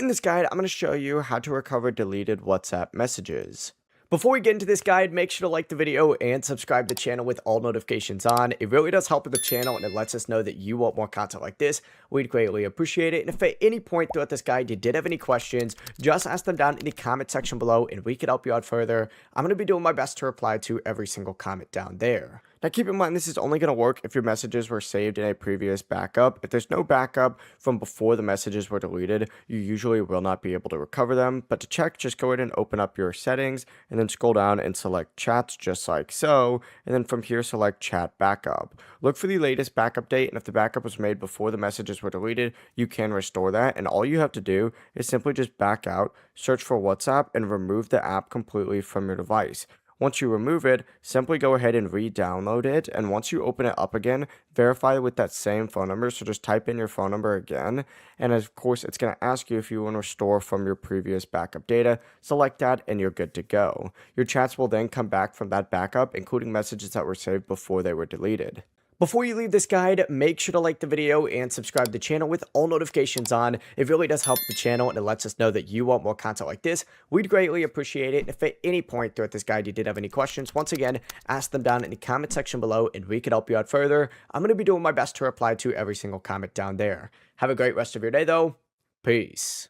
In this guide, I'm going to show you how to recover deleted WhatsApp messages. Before we get into this guide, make sure to like the video and subscribe to the channel with all notifications on. It really does help with the channel and it lets us know that you want more content like this. We'd greatly appreciate it. And if at any point throughout this guide you did have any questions, just ask them down in the comment section below and we could help you out further. I'm going to be doing my best to reply to every single comment down there. Now keep in mind this is only going to work if your messages were saved in a previous backup. If there's no backup from before the messages were deleted, you usually will not be able to recover them. But to check, just go ahead and open up your settings and then scroll down and select chats just like so. And then from here select chat backup. Look for the latest backup date, and if the backup was made before the messages were deleted, you can restore that. And all you have to do is simply just back out, search for WhatsApp, and remove the app completely from your device. Once you remove it, simply go ahead and re-download it, and once you open it up again, verify with that same phone number, so just type in your phone number again, and of course, it's going to ask you if you want to restore from your previous backup data. Select that, and you're good to go. Your chats will then come back from that backup, including messages that were saved before they were deleted. Before you leave this guide, make sure to like the video and subscribe to the channel with all notifications on. It really does help the channel and it lets us know that you want more content like this. We'd greatly appreciate it. If at any point throughout this guide you did have any questions, once again, ask them down in the comment section below and we could help you out further. I'm going to be doing my best to reply to every single comment down there. Have a great rest of your day though. Peace.